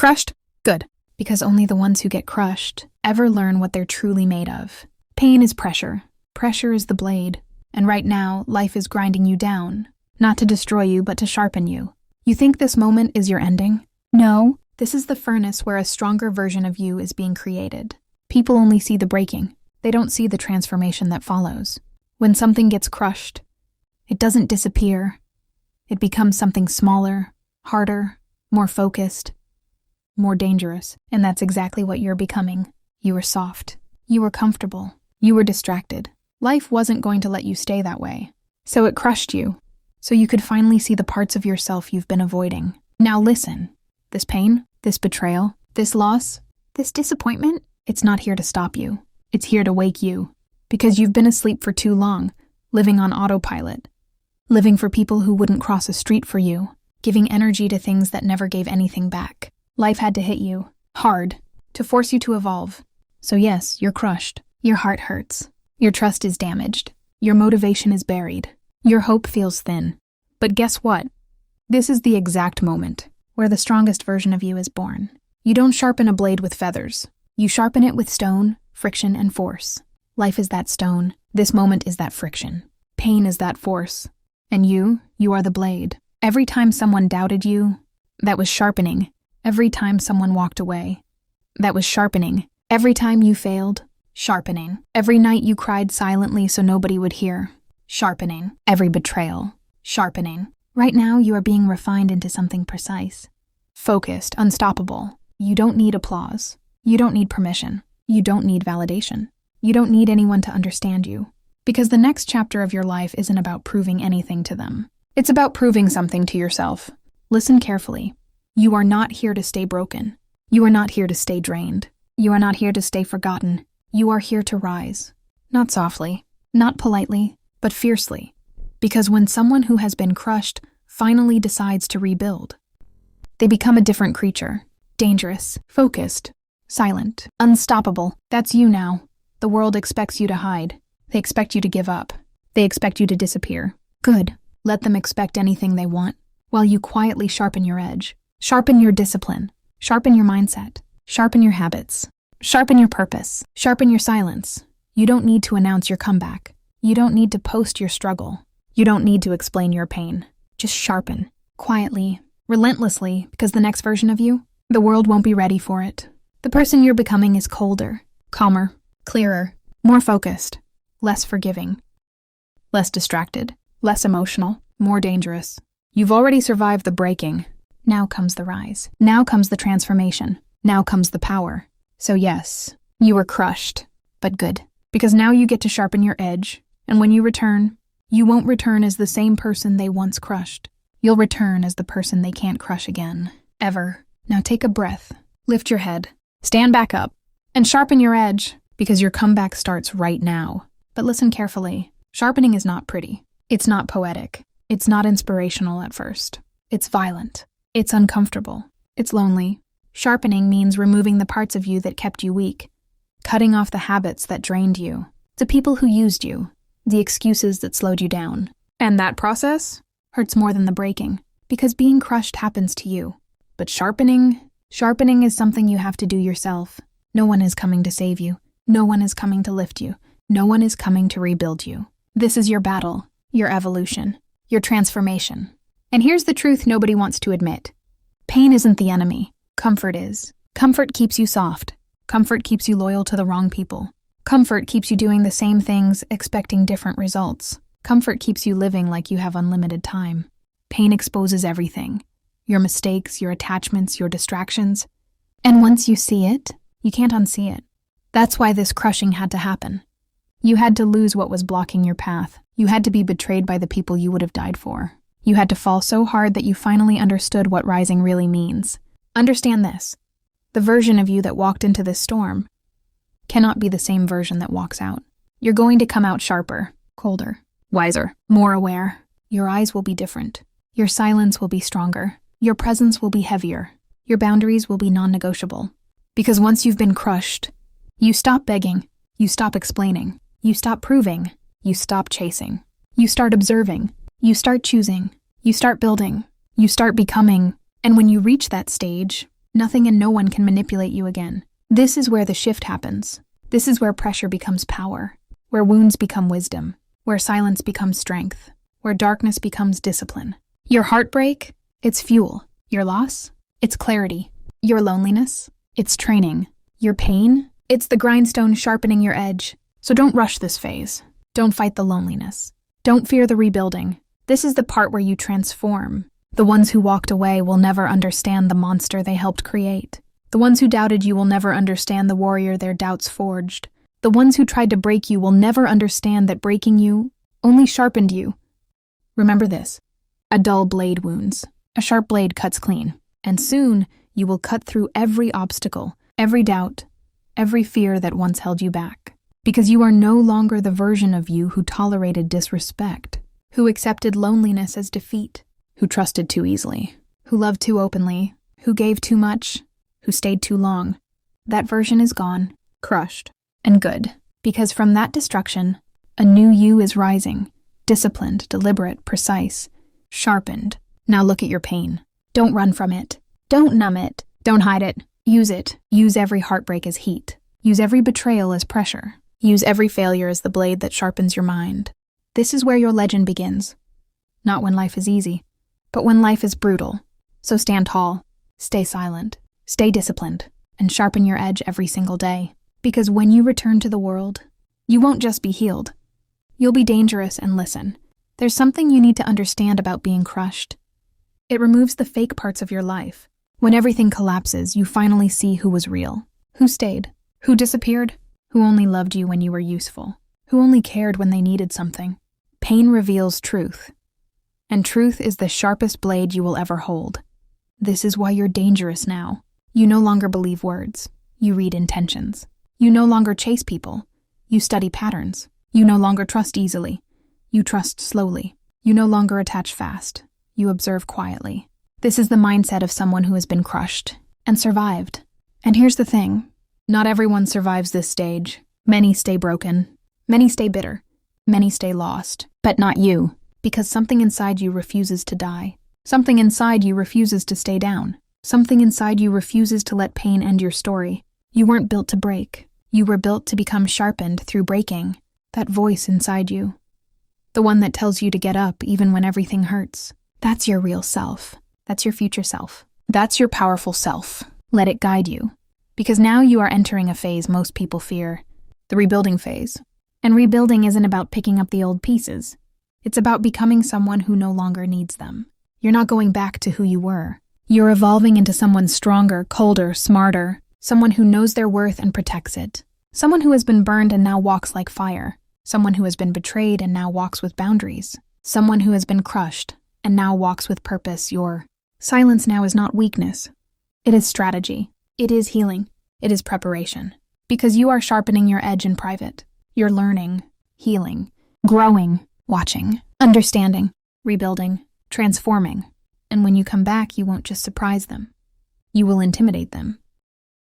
Crushed? Good. Because only the ones who get crushed ever learn what they're truly made of. Pain is pressure. Pressure is the blade. And right now, life is grinding you down. Not to destroy you, but to sharpen you. You think this moment is your ending? No. This is the furnace where a stronger version of you is being created. People only see the breaking. They don't see the transformation that follows. When something gets crushed, it doesn't disappear. It becomes something smaller, harder, more focused, more dangerous. And that's exactly what you're becoming. You were soft. You were comfortable. You were distracted. Life wasn't going to let you stay that way. So it crushed you, so you could finally see the parts of yourself you've been avoiding. Now listen. This pain, this betrayal, this loss, this disappointment, it's not here to stop you. It's here to wake you. Because you've been asleep for too long, living on autopilot. Living for people who wouldn't cross a street for you. Giving energy to things that never gave anything back. Life had to hit you, hard, to force you to evolve. So yes, you're crushed. Your heart hurts. Your trust is damaged. Your motivation is buried. Your hope feels thin. But guess what? This is the exact moment where the strongest version of you is born. You don't sharpen a blade with feathers. You sharpen it with stone, friction, and force. Life is that stone. This moment is that friction. Pain is that force. And you are the blade. Every time someone doubted you, that was sharpening. Every time someone walked away, that was sharpening. Every time you failed, sharpening. Every night you cried silently so nobody would hear, sharpening. Every betrayal, sharpening. Right now you are being refined into something precise. Focused, unstoppable. You don't need applause. You don't need permission. You don't need validation. You don't need anyone to understand you. Because the next chapter of your life isn't about proving anything to them. It's about proving something to yourself. Listen carefully. You are not here to stay broken. You are not here to stay drained. You are not here to stay forgotten. You are here to rise. Not softly, not politely, but fiercely. Because when someone who has been crushed finally decides to rebuild, they become a different creature. Dangerous, focused, silent, unstoppable. That's you now. The world expects you to hide. They expect you to give up. They expect you to disappear. Good. Let them expect anything they want, while you quietly sharpen your edge. Sharpen your discipline. Sharpen your mindset. Sharpen your habits. Sharpen your purpose. Sharpen your silence. You don't need to announce your comeback. You don't need to post your struggle. You don't need to explain your pain. Just sharpen. Quietly. Relentlessly, because the next version of you, the world won't be ready for it. The person you're becoming is colder, calmer, clearer, more focused, less forgiving, less distracted, less emotional, more dangerous. You've already survived the breaking. Now comes the rise. Now comes the transformation. Now comes the power. So yes, you were crushed, but good. Because now you get to sharpen your edge, and when you return, you won't return as the same person they once crushed. You'll return as the person they can't crush again. Ever. Now take a breath, lift your head, stand back up, and sharpen your edge, because your comeback starts right now. But listen carefully. Sharpening is not pretty. It's not poetic. It's not inspirational at first. It's violent. It's uncomfortable. It's lonely. Sharpening means removing the parts of you that kept you weak, cutting off the habits that drained you, the people who used you, the excuses that slowed you down. And that process hurts more than the breaking, because being crushed happens to you. But sharpening is something you have to do yourself. No one is coming to save you. No one is coming to lift you. No one is coming to rebuild you. This is your battle, your evolution, your transformation. And here's the truth nobody wants to admit. Pain isn't the enemy. Comfort is. Comfort keeps you soft. Comfort keeps you loyal to the wrong people. Comfort keeps you doing the same things, expecting different results. Comfort keeps you living like you have unlimited time. Pain exposes everything. Your mistakes, your attachments, your distractions. And once you see it, you can't unsee it. That's why this crushing had to happen. You had to lose what was blocking your path. You had to be betrayed by the people you would have died for. You had to fall so hard that you finally understood what rising really means. Understand this. The version of you that walked into this storm cannot be the same version that walks out. You're going to come out sharper, colder, wiser, more aware. Your eyes will be different. Your silence will be stronger. Your presence will be heavier. Your boundaries will be non-negotiable. Because once you've been crushed, you stop begging. You stop explaining. You stop proving. You stop chasing. You start observing. You start choosing. You start building. You start becoming. And when you reach that stage, Nothing and no one can manipulate you again. This is where the shift happens. This is where pressure becomes power, where wounds become wisdom, where silence becomes strength, where darkness becomes discipline. Your heartbreak, it's fuel. Your loss, it's clarity. Your loneliness, it's training. Your pain, it's the grindstone sharpening your edge. So don't rush this phase. Don't fight the loneliness. Don't fear the rebuilding. This is the part where you transform. The ones who walked away will never understand the monster they helped create. The ones who doubted you will never understand the warrior their doubts forged. The ones who tried to break you will never understand that breaking you only sharpened you. Remember this: a dull blade wounds. A sharp blade cuts clean. And soon, you will cut through every obstacle, every doubt, every fear that once held you back. Because you are no longer the version of you who tolerated disrespect, who accepted loneliness as defeat, who trusted too easily, who loved too openly, who gave too much, who stayed too long. That version is gone, crushed, and good. Because from that destruction, a new you is rising, disciplined, deliberate, precise, sharpened. Now look at your pain. Don't run from it. Don't numb it. Don't hide it. Use it. Use every heartbreak as heat. Use every betrayal as pressure. Use every failure as the blade that sharpens your mind. This is where your legend begins. Not when life is easy, but when life is brutal. So stand tall, stay silent, stay disciplined, and sharpen your edge every single day. Because when you return to the world, you won't just be healed. You'll be dangerous. And listen, there's something you need to understand about being crushed. It removes the fake parts of your life. When everything collapses, you finally see who was real, who stayed, who disappeared, who only loved you when you were useful, who only cared when they needed something. Pain reveals truth, and truth is the sharpest blade you will ever hold. This is why you're dangerous now. You no longer believe words. You read intentions. You no longer chase people. You study patterns. You no longer trust easily. You trust slowly. You no longer attach fast. You observe quietly. This is the mindset of someone who has been crushed and survived. And here's the thing. Not everyone survives this stage. Many stay broken. Many stay bitter. Many stay lost. But not you. Because something inside you refuses to die. Something inside you refuses to stay down. Something inside you refuses to let pain end your story. You weren't built to break. You were built to become sharpened through breaking. That voice inside you. The one that tells you to get up even when everything hurts. That's your real self. That's your future self. That's your powerful self. Let it guide you. Because now you are entering a phase most people fear. The rebuilding phase. And rebuilding isn't about picking up the old pieces. It's about becoming someone who no longer needs them. You're not going back to who you were. You're evolving into someone stronger, colder, smarter. Someone who knows their worth and protects it. Someone who has been burned and now walks like fire. Someone who has been betrayed and now walks with boundaries. Someone who has been crushed and now walks with purpose. Your silence now is not weakness. It is strategy. It is healing. It is preparation. Because you are sharpening your edge in private. You're learning, healing, growing, watching, understanding, rebuilding, transforming. And when you come back, you won't just surprise them. You will intimidate them.